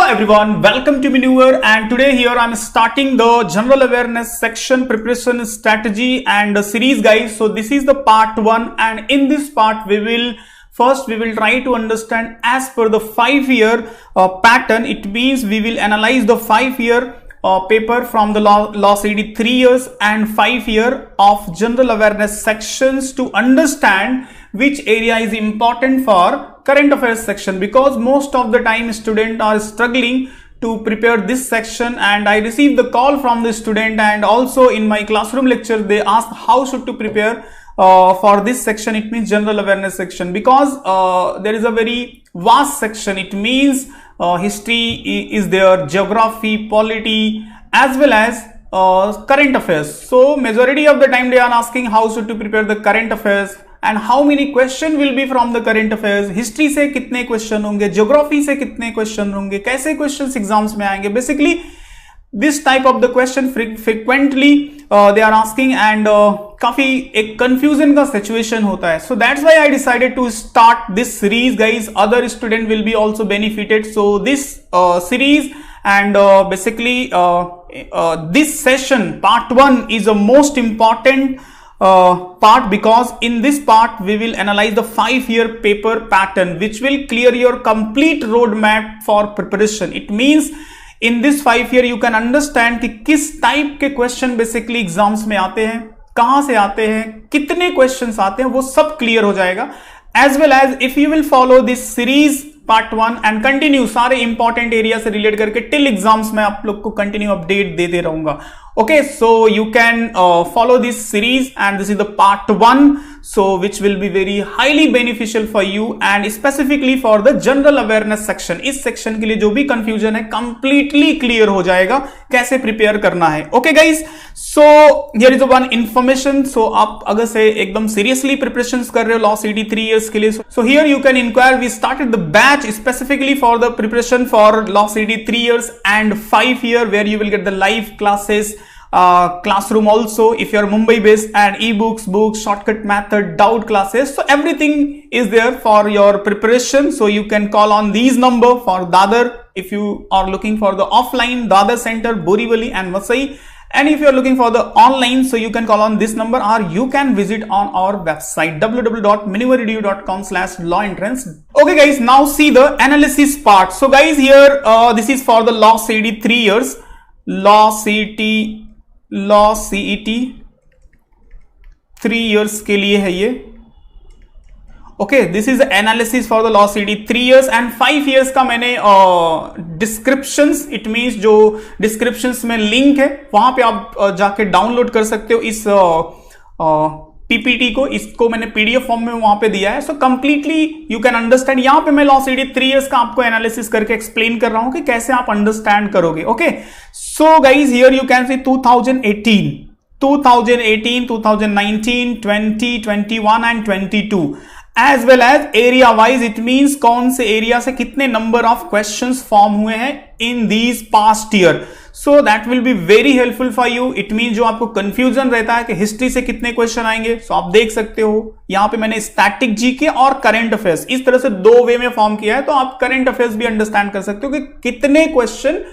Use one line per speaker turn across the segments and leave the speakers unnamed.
everyone, welcome to Maneuver, and today here I'm starting the general awareness section preparation strategy and series, guys. So this is the part 1, and in this part we will try to understand as per the 5-year pattern. It means we will analyze the 5-year paper from the law CD 3 years and 5 year of general awareness sections to understand which area is important for current affairs section, because most of the time students are struggling to prepare this section. And I received the call from the student, and also in my classroom lecture they asked how should to prepare for this section. It means general awareness section, because there is a very vast section. It means history is there, geography, polity, as well as current affairs. So majority of the time they are asking how should to prepare the current affairs and how many question will be from the current affairs. History से कितने question होंगे, geography से कितने question होंगे, कैसे questions exams में आएंगे. Basically this type of the question frequently they are asking, and काफी एक confusion का situation होता है. So that's why I decided to start this series, guys. Other student will be also benefited. So this series and basically this session part 1 is the most important part, because in this part we will analyze the 5-year paper pattern which will clear your complete roadmap for preparation. It means in this 5 year you can understand कि किस type के question basically exams में आते हैं, कहां से आते हैं, कितने क्वेश्चंस आते हैं, वो सब क्लियर हो जाएगा. As well as if you will follow this series part 1 and continue सारे इंपॉर्टेंट एरिया से रिलेट करके टिल एग्जाम्स में आप लोग को कंटिन्यू अपडेट देते रहूंगा. Okay, so you can follow this series, and this is the part 1, so which will be very highly beneficial for you and specifically for the general awareness section. इस section के लिए जो भी confusion है completely clear हो जाएगा कैसे prepare करना है. Okay guys, so here is the one information. So आप अगर से एकदम seriously preparations कर रहे हो law CD 3 years के लिए, so here you can inquire. We started the batch specifically for the preparation for law CD 3 years and 5 year, where you will get the live classes, classroom also if you are Mumbai based, and ebooks, books, shortcut method, doubt classes. So everything is there for your preparation. So you can call on these number for Dadar if you are looking for the offline, Dadar Center, Borivali and Vasai. And if you are looking for the online, so you can call on this number, or you can visit on our website www.maneuveredu.com/lawentrance. Okay guys, now see the analysis part. So guys, here this is for the law CD 3 years, law CET 3 years के लिए है ये. Okay, this is analysis for the law CD 3 years and 5 years का मैंने descriptions, it means जो descriptions में link है वहां पे आप जाके डाउनलोड कर सकते हो इस पीपीटी को. इसको मैंने पीडीएफ फॉर्म में वहां पे दिया है. So completely you can understand. यहां पे मैं लॉ CD 3 years का आपको एनालिसिस करके एक्सप्लेन कर रहा हूं कि कैसे आप अंडरस्टैंड करोगे. Okay, so guys here you can see 2018, 2019, 20, 21 and 22, as well as area wise. It means कौन से एरिया से कितने नंबर ऑफ क्वेश्चंस फॉर्म हुए हैं in these past year. So that will be very helpful for you. It mean जो आपको confusion रहता है कि हिस्ट्री से कितने क्वेश्चन आएंगे, सो आप देख सकते हो यहां पे मैंने स्टैटिक जीके और करंट अफेयर्स इस तरह से 2 वे में फॉर्म किया है. तो आप करंट अफेयर्स भी अंडरस्टैंड कर सकते हो कि कितने क्वेश्चन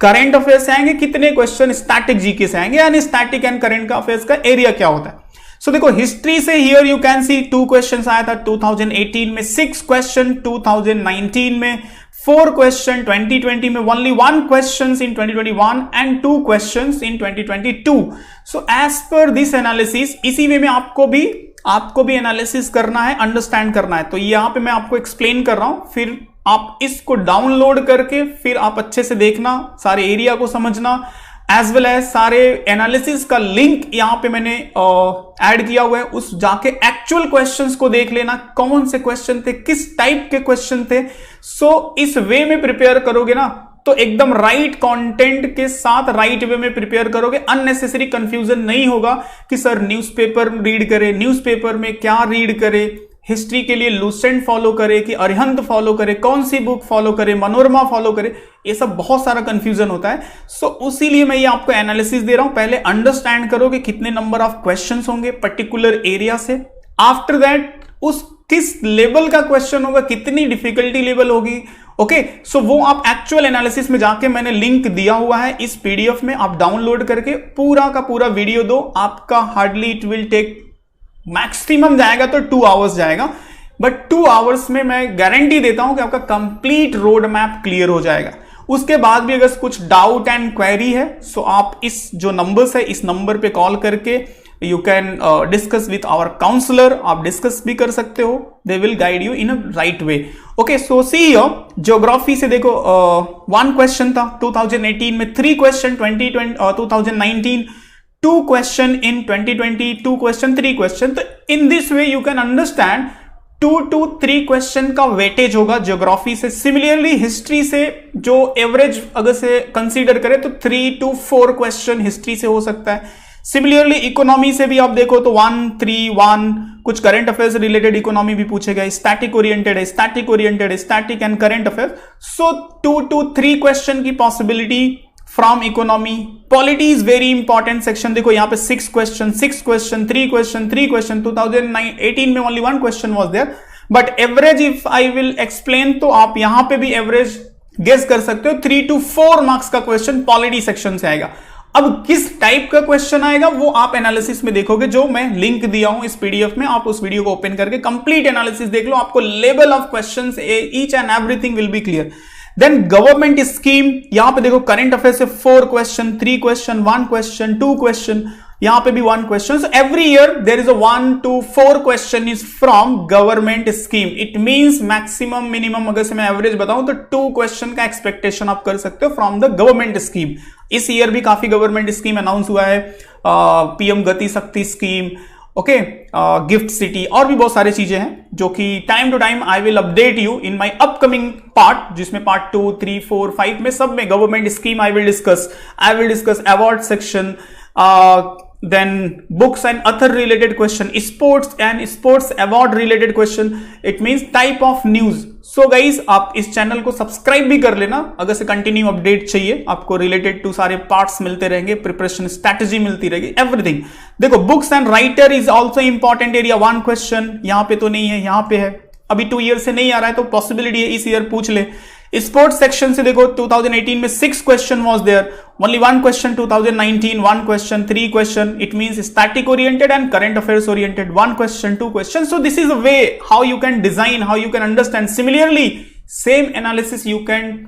करंट अफेयर्स से आएंगे, कितने क्वेश्चन स्टैटिक जीके से आएंगे, यानी स्टैटिक एंड करंट का अफेयर्स का एरिया क्या होता है. सो देखो, हिस्ट्री से here you can C 2 questions आया था 2018 में, 6 क्वेश्चन 2019 में, 4 क्वेश्चन 2020 में, only 1 question in 2021 and 2 question in 2022. So as per this analysis, इसी वे में आपको भी एनालिसिस करना है, अंडरस्टैंड करना है. तो यहां पे मैं आपको एक्सप्लेन कर रहा हूं, फिर आप इसको डाउनलोड करके फिर आप अच्छे से देखना, सारे एरिया को समझना, एज वेल एज सारे एनालिसिस का लिंक यहां पे मैंने ऐड किया हुआ है. उस जाके एक्चुअल क्वेश्चंस को देख लेना, कौन से क्वेश्चन थे, किस टाइप के क्वेश्चन थे. सो इस वे में प्रिपेयर करोगे ना तो एकदम राइट कंटेंट के साथ राइट वे में प्रिपेयर करोगे. अननेसेसरी कंफ्यूजन नहीं होगा कि सर न्यूज़पेपर रीड करे, न्यूज़पेपर में क्या रीड करे, हिस्ट्री के लिए लूसेंट फॉलो करे कि अरिहंत फॉलो करे, कौन सी बुक फॉलो करे, मनोरमा फॉलो करे, ये सब बहुत सारा कंफ्यूजन होता है. सो इसीलिए मैं ये आपको एनालिसिस दे रहा हूं. पहले अंडरस्टैंड करो कि कितने नंबर ऑफ क्वेश्चंस होंगे पर्टिकुलर एरिया से. आफ्टर दैट उस किस लेवल का क्वेश्चन होगा, कितनी डिफिकल्टी लेवल होगी, ओके सो वो आप एक्चुअल एनालिसिस में जाके मैंने लिंक दिया हुआ है इस पीडीएफ में, आप डाउनलोड करके पूरा का पूरा वीडियो दो, आपका hardly it will take maximum जाएगा तो 2 आवर्स जाएगा, बट 2 आवर्स में मैं गारंटी देता हूं कि आपका कंप्लीट रोड मैप क्लियर हो जाएगा। उसके बाद भी अगर कुछ डाउट एंड क्वेरी है सो आप इस जो नंबर्स है इस नंबर पे कॉल करके you can discuss with our counsellor, आप डिस्कस भी कर सकते हो, they will guide you in a right way. Okay so see here, geography से देखो 1 क्वेश्चन था 2018 में, 3 question 2019, 2 question in 2020, 2 question 3 question. तो in this way you can understand 2 to 3 question का वेटेज होगा ज्योग्राफी से। सिमिलरली हिस्ट्री से जो एवरेज अगर से कंसीडर करें तो 3 to 4 क्वेश्चन हिस्ट्री से हो सकता है। सिमिलरली इकोनॉमी से भी आप देखो तो 1, 3, 1, कुछ करंट अफेयर्स रिलेटेड इकोनॉमी भी पूछेगा, स्टैटिक ओरिएंटेड है, static and current affairs. So 2 to 3 question की possibility from economy. Polity is very important section, देखो यहाँ पे 6 क्वेश्चन, 3 क्वेश्चन। 2018 में only 1 question was there, but average if I will explain तो आप यहां पे भी एवरेज गेस कर सकते हो, 3 to 4 मार्क्स का क्वेश्चन पॉलिटी सेक्शन से आएगा। अब किस टाइप का क्वेश्चन आएगा वो आप एनालिसिस में देखोगे, जो मैं लिंक दिया हूं इस पीडीएफ में, आप उस वीडियो को ओपन करके कंप्लीट एनालिसिस देख लो, आपको level of questions each and everything will be clear. Then government scheme, यहां पे देखो करंट अफेयर से 4 क्वेश्चन, 3 क्वेश्चन, 1 क्वेश्चन, 2 क्वेश्चन, यहां पे भी 1 question. So every year there is a 1 to 4 question is from government scheme. It means maximum minimum अगर से मैं एवरेज बताऊं तो 2 क्वेश्चन का एक्सपेक्टेशन आप कर सकते हो फ्रॉम द गवर्नमेंट स्कीम। इस ईयर भी काफी गवर्नमेंट स्कीम अनाउंस हुआ है, पीएम गति शक्ति स्कीम, ओके, गिफ्ट सिटी, और भी बहुत सारी चीजें हैं जो कि time to time I will update you in my upcoming part, जिसमें पार्ट 2, 3, 4, 5 में सब में government scheme I will discuss award section, then books and other related question, sports award related question, it means type of news। so guys आप इस channel को subscribe भी कर लेना अगर से कंटिन्यू अपडेट चाहिए, आपको रिलेटेड टू सारे पार्ट्स मिलते रहेंगे, प्रिपरेशन स्ट्रेटजी मिलती रहेगी, एवरीथिंग। देखो books and writer is also important area, 1 question, यहां पे तो नहीं है, यहां पे है, अभी 2 ईयर से नहीं आ रहा है तो पॉसिबिलिटी है इस ईयर पूछ ले। स्पोर्ट्स सेक्शन से देखो 2018 में 6 question was there, only 1 question 2019, 1 question, 3 question, it means static oriented and current affairs oriented, 1 question, 2 question. So this is a way how you can design, how you can understand. Similarly same analysis you can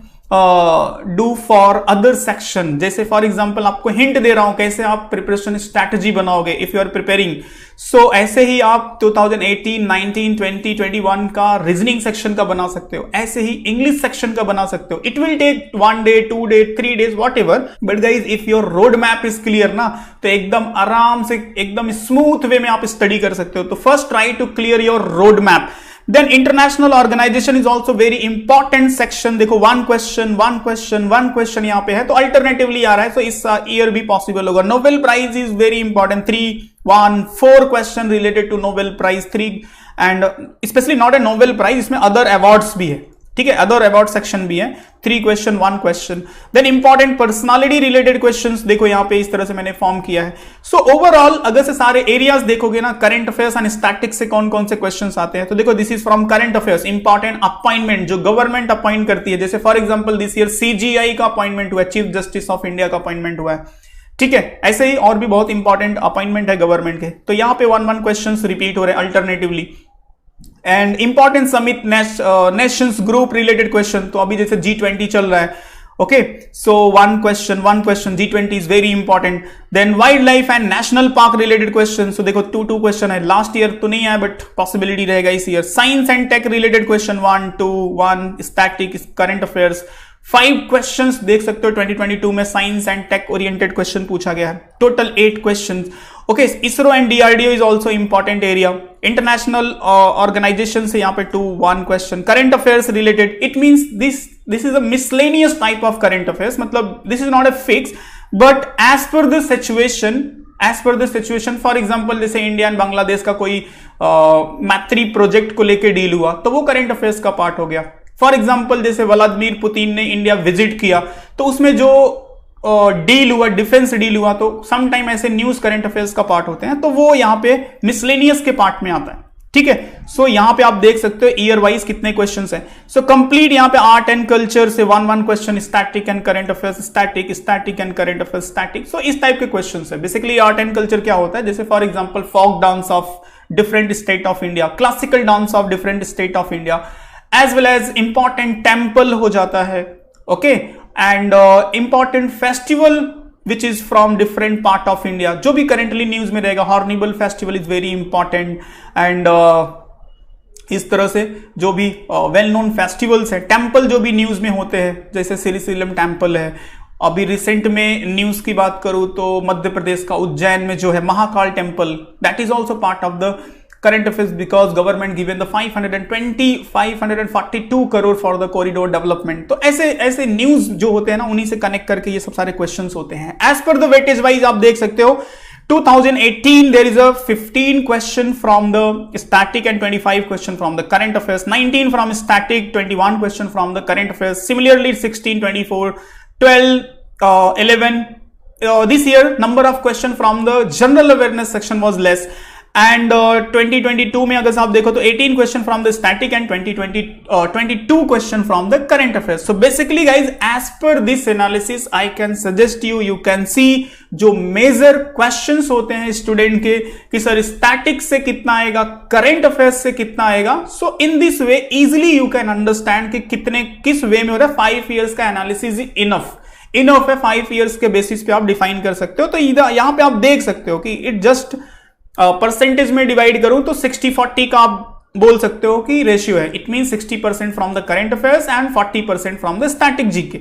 do for other section, जैसे for example आपको hint दे रहा हूं कैसे आप preparation strategy बनाओगे if you are preparing. So ऐसे ही आप 2018, 19, 20, 21 का रीजनिंग सेक्शन का बना सकते हो, ऐसे ही इंग्लिश सेक्शन का बना सकते हो। It will take 1 day, 2 day, 3 days, whatever, but guys if your road map is clear ना तो एकदम आराम से एकदम स्मूथ वे में आप स्टडी कर सकते हो। तो first try to clear your road map. Then international organization is also very important section, देखो 1 क्वेश्चन यहां पे है तो अल्टरनेटिवली आ रहा है, तो इस ईयर भी पॉसिबल होगा। Nobel prize is very important, 4 question related to Nobel prize, 3 and specially not a Nobel prize, इसमें अदर अवार्ड्स भी है, ठीक है, अदर अवार्ड सेक्शन भी है, 3 question, 1 question. Then important personality related questions देखो यहाँ पे इस तरह से मैंने फॉर्म किया है। सो ओवरऑल अगर से सारे एरियाज देखोगे ना, करंट अफेयर्स एंड स्टैटिक्स से कौन कौन से क्वेश्चंस आते हैं, तो देखो this is from current affairs, important appointment जो गवर्नमेंट अपॉइंट करती है, जैसे for example this year CGI का अपॉइंटमेंट हुआ है, चीफ जस्टिस ऑफ इंडिया का अपॉइंटमेंट हुआ है, ठीक है, ऐसे ही और भी बहुत इंपॉर्टेंट अपॉइंटमेंट है गवर्नमेंट के, तो यहाँ पे 1 क्वेश्चन रिपीट हो रहे हैं alternatively. And important summit nations group related question, तो अभी जैसे G20 चल रहा है, okay, so 1 question, G20 is very important. Then wild life and national park related question, so देखो 2 क्वेश्चन है, लास्ट ईयर तो नहीं आया बट पॉसिबिलिटी रहेगा इस year. Science and tech related question 1, 2, 1 static current affairs, 5 questions देख सकते हो 2022 में science and tech oriented question पूछा गया है, total 8 question. Okay, ISRO and DRDO is also important area. International organisation से यहाँ पे 1 question. Current affairs related, it means this is a miscellaneous type of current affairs, मतलब this is not a fix but as per the situation, for example जैसे India and Bangladesh का कोई मैत्री project को लेकर डील हुआ तो वो करंट अफेयर्स का पार्ट हो गया। फॉर एग्जाम्पल जैसे व्लादिमीर पुतिन ने इंडिया विजिट किया तो उसमें जो डील हुआ, डिफेंस डील हुआ, तो सम टाइम ऐसे न्यूज करंट अफेयर्स का पार्ट होते हैं, तो वो यहाँ पे मिसलेनियस के पार्ट में आता है, ठीक है। सो यहाँ पे आप देख सकते हो ईयर वाइज कितने क्वेश्चंस हैं। सो कंप्लीट यहाँ पे आर्ट एंड कल्चर से 1 question, static and current affairs, static and current affairs, static. So इस टाइप के क्वेश्चंस है। बेसिकली आर्ट एंड कल्चर क्या होता है, जैसे for example folk dance of different state of India, classical dance of different state of India, as well as important temple हो जाता है, okay, and important festival which is from different part of India, जो भी currently news में रहेगा। Hornbill festival is very important and इस तरह से जो भी वेल नोन फेस्टिवल्स है, टेम्पल जो भी न्यूज में होते हैं, जैसे श्रीशैलम टेम्पल है। अभी रिसेंट में न्यूज की बात करूं तो मध्य प्रदेश का उज्जैन में जो है Mahakal temple, that is also part of the current affairs because government given the 542 crore for the corridor development। तो ऐसे न्यूज जो होते हैं ना, उन्हीं से कनेक्ट करके ये सब सारे क्वेश्चंस होते हैं। As per the weightage wise आप देख सकते हो 2018 there is a 15 question from the static and 25 question from the current affairs, 19 from static, 21 question from the current affairs, similarly 16, 24, 12, 11 this year number of question from the general awareness section was less and 2022 में अगर आप देखो तो 18 question from the static and 22 question from the current affairs. So basically guys as per this analysis I can suggest you can see जो major questions होते हैं student के कि सर स्टैटिक से कितना आएगा, करंट अफेयर्स से कितना आएगा। So in this way easily you can understand कि कितने किस वे में हो रहा है। 5 ईयर्स का एनालिसिस इनफ है, 5 ईयर्स के बेसिस पे आप डिफाइन कर सकते हो। तो यहां पे आप देख सकते हो कि इट जस्ट परसेंटेज में डिवाइड करूं तो 60-40 का आप बोल सकते हो कि रेशियो है। It mean 60% from the current affairs and 40% from the static GK,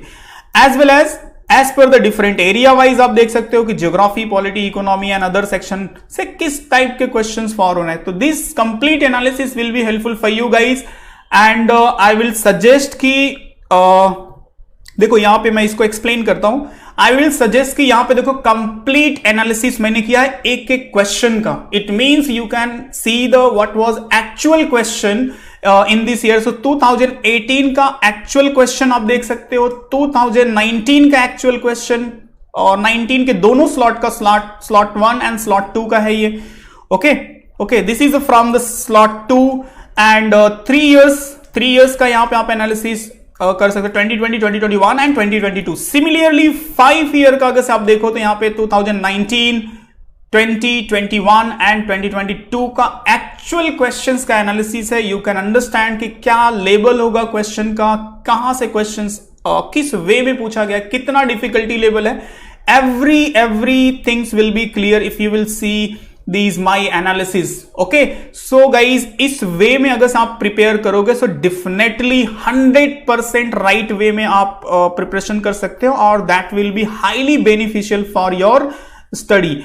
as well as per the different area wise आप देख सकते हो कि geography, polity, economy and other section से किस टाइप के क्वेश्चंस फॉर होना है। तो this complete analysis will be helpful for you guys and I will suggest कि देखो यहां पे मैं इसको एक्सप्लेन करता हूं। आई विल सजेस्ट कि यहां पे देखो कंप्लीट एनालिसिस मैंने किया है एक एक क्वेश्चन का। It means you can see the what was actual question in this year. So 2018 का एक्चुअल क्वेश्चन आप देख सकते हो, 2019 का एक्चुअल क्वेश्चन और 19 के दोनों स्लॉट का स्लॉट 1 एंड स्लॉट 2 का है ये। Okay, this is from the slot 2 and 3 years का यहां पे आप एनालिसिस कर सकते हो, 2020, 2021 एंड 2022। सिमिलरली 5 ईयर का अगर आप देखो तो यहां पे 2019, 2021 एंड 2022 का एक्चुअल क्वेश्चंस का एनालिसिस है। यू कैन अंडरस्टैंड कि क्या लेवल होगा क्वेश्चन का, कहां से क्वेश्चंस किस वे में पूछा गया, कितना डिफिकल्टी लेवल है। Every things will be clear if you will see these my analysis। okay, so guys इस वे में अगर आप प्रिपेयर करोगे so definitely 100% राइट वे में आप प्रिपरेशन कर सकते हो और that will be highly beneficial for your study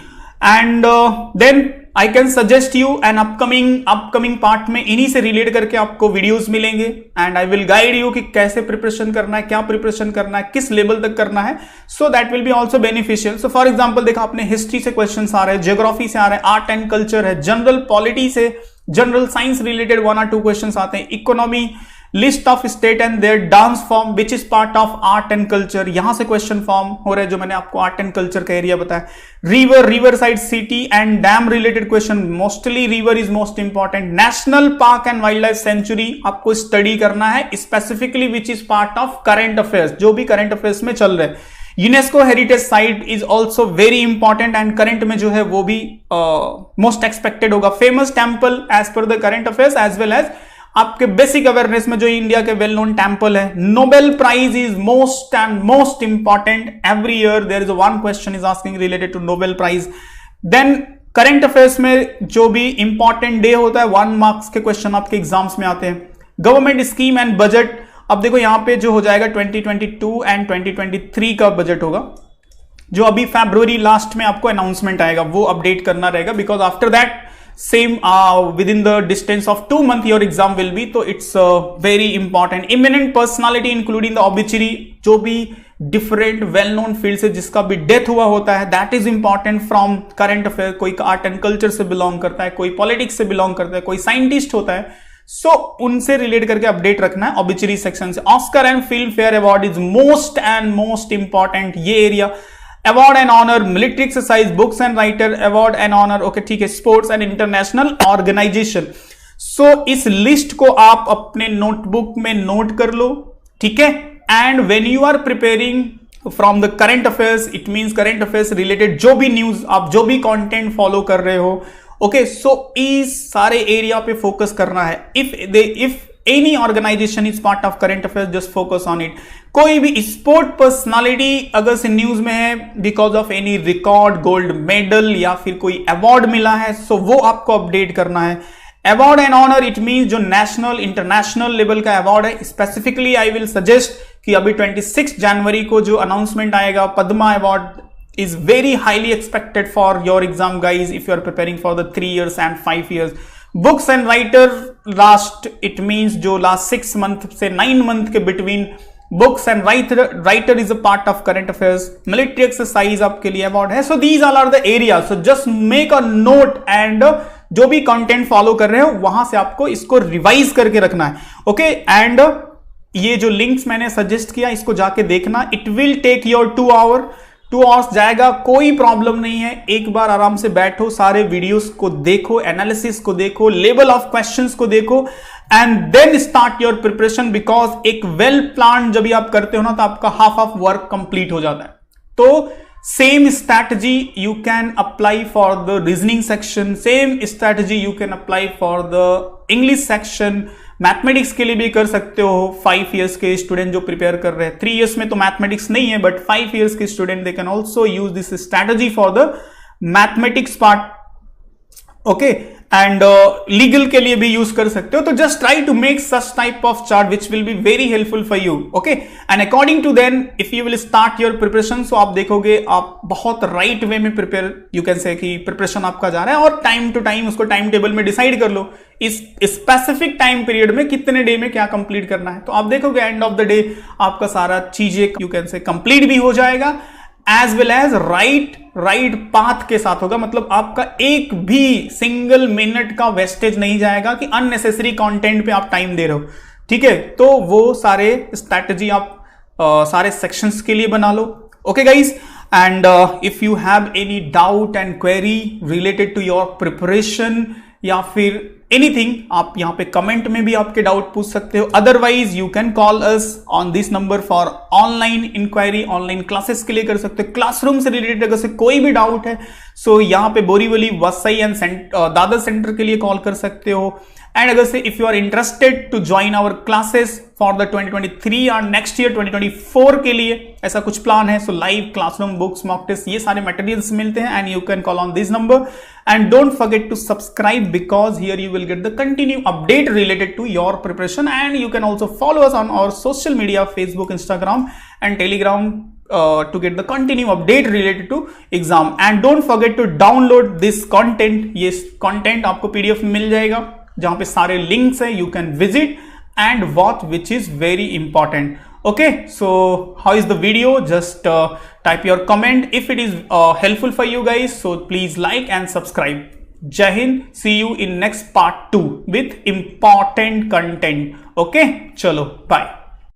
and then I can suggest you an upcoming part में इन्हीं से रिलेट करके आपको वीडियोस मिलेंगे and I will guide you कि कैसे प्रिपरेशन करना है, क्या प्रिपरेशन करना है, किस लेवल तक करना है। So that will be also beneficial. So for example देखा आपने हिस्ट्री से क्वेश्चंस आ रहे हैं, ज्योग्राफी से आ रहे हैं, आर्ट एंड कल्चर है, जनरल पॉलिटी से, general science related 1 or 2 questions आते हैं, economy, list of state and their dance form which is part of art and culture, यहां से क्वेश्चन फॉर्म हो रहे हैं जो मैंने आपको आर्ट एंड कल्चर का एरिया बताया। River side, city and dam related question, mostly river is most important. National park and wildlife sanctuary आपको स्टडी करना है specifically which is part of current affairs, जो भी करंट अफेयर्स में चल रहे हैं। UNESCO heritage site is also very important and current में जो है वो भी मोस्ट एक्सपेक्टेड होगा। Famous temple as per the current affairs as well as आपके बेसिक अवेयरनेस में जो इंडिया के वेल नोन टेम्पल है। Nobel prize is most important, every year there is 1 question is asking related to Nobel prize. Then current affairs में जो भी important day होता है 1 मार्क्स के क्वेश्चन आपके एग्जाम्स में आते हैं। गवर्नमेंट स्कीम एंड बजट, अब देखो यहां पे जो हो जाएगा 2022 एंड 2023 का बजट होगा, जो अभी फरवरी लास्ट में आपको अनाउंसमेंट आएगा, वो अपडेट करना रहेगा because after that same within the distance of 2 months your exam will be, तो it's very important। eminent personality including the obituary, जो भी different well known field से जिसका भी डेथ हुआ होता है, that is important from current affair। कोई आर्ट एंड कल्चर से बिलोंग करता है, कोई पॉलिटिक्स से बिलोंग करता है, कोई साइंटिस्ट होता है, सो उनसे रिलेट करके अपडेट रखना है ऑब्ituary सेक्शन से। Oscar and Filmfare award is most important, ये area. Award and honour, military exercise, books and writer, award and honour, okay ठीक है, sports and international organisation. So इस लिस्ट को आप अपने नोटबुक में नोट कर लो, ठीक है। And when you are preparing from the current affairs, it means current affairs related जो भी न्यूज, आप जो भी कंटेंट फॉलो कर रहे हो, ओके, सो इस सारे एरिया पे फोकस करना है। If any organisation is part of current affairs, just focus on it. कोई भी स्पोर्ट पर्सनालिटी अगर से न्यूज में है because of any record, gold medal या फिर कोई अवार्ड मिला है, सो वो आपको अपडेट करना है। Award and honour, it means जो नेशनल इंटरनेशनल लेवल का अवार्ड है। स्पेसिफिकली आई विल सजेस्ट कि अभी 26 जनवरी को जो अनाउंसमेंट आएगा, Padma award is very highly expected for your exam guys if you are preparing for the 3 years and 5 years. Books and writer, last it means जो last 6 month से 9 month के between books and writer is a part of current affairs. Military exercise आपके लिए award है. So these all are the areas. So just make a note and जो भी content follow कर रहे हो वहां से आपको इसको revise करके रखना है, okay? And ये जो links मैंने suggest किया इसको जाके देखना. It will take your 2 hours जाएगा, कोई प्रॉब्लम नहीं है। एक बार आराम से बैठो, सारे वीडियोस को देखो, एनालिसिस को देखो, लेवल ऑफ क्वेश्चंस को देखो and then start your preparation. Because एक वेल प्लान जब भी आप करते हो ना तो आपका हाफ ऑफ वर्क कंप्लीट हो जाता है। तो same strategy you can apply for the reasoning section, same strategy you can apply for the English section, mathematics के लिए भी कर सकते हो। 5 इयर्स के स्टूडेंट जो प्रिपेयर कर रहे हैं, 3 इयर्स में तो मैथमेटिक्स नहीं है, बट 5 इयर्स के student they can also use this strategy for the mathematics part, okay. And legal के लिए भी यूज कर सकते हो। तो just try to make such type of chart which will be very helpful for you, okay. And according to then if you will start your preparation, so आप देखोगे आप बहुत राइट वे में प्रिपेयर, यू कैन से कि preparation आपका जा रहा है। और टाइम टू टाइम उसको टाइम टेबल में डिसाइड कर लो इस स्पेसिफिक टाइम पीरियड में कितने डे में क्या कंप्लीट करना है। तो आप देखोगे एंड ऑफ द डे आपका सारा चीजें यू कैन से कंप्लीट भी हो जाएगा, as well as right path के साथ होगा। मतलब आपका एक भी सिंगल मिनट का वेस्टेज नहीं जाएगा कि अननेसेसरी कंटेंट पे आप टाइम दे रहे हो, ठीक है। तो वो सारे स्ट्रैटेजी आप सारे सेक्शंस के लिए बना लो, okay guys. And if you have any doubt and query related to your preparation या फिर एनीथिंग, आप यहां पे कमेंट में भी आपके डाउट पूछ सकते हो। Otherwise you can call us on this number for online inquiry, online classes के लिए कर सकते हो। क्लासरूम से रिलेटेड अगर से कोई भी डाउट है, सो यहाँ पे बोरीवली, वसई एंड दादर सेंटर के लिए कॉल कर सकते हो। एंड अगर से if you are interested to join our classes for the 2023 और नेक्स्ट ईयर 2024 के लिए ऐसा कुछ प्लान है, so live classroom, books, mock test, ये सारे मटेरियल्स मिलते हैं। And you can call on this number and don't forget to subscribe because here you will get the continue update related to your preparation, and you can also follow us on our social media, Facebook, Instagram and Telegram to get the continue update related to exam. And don't forget to download this content. ये content आपको PDF में मिल जाएगा जहां पे सारे links हैं, you can visit and watch, which is very important. Okay, so how is the video? Just type your comment if it is helpful for you guys. So please like and subscribe. Jai Hind, see you in next part 2 with important content. Okay, chalo, bye.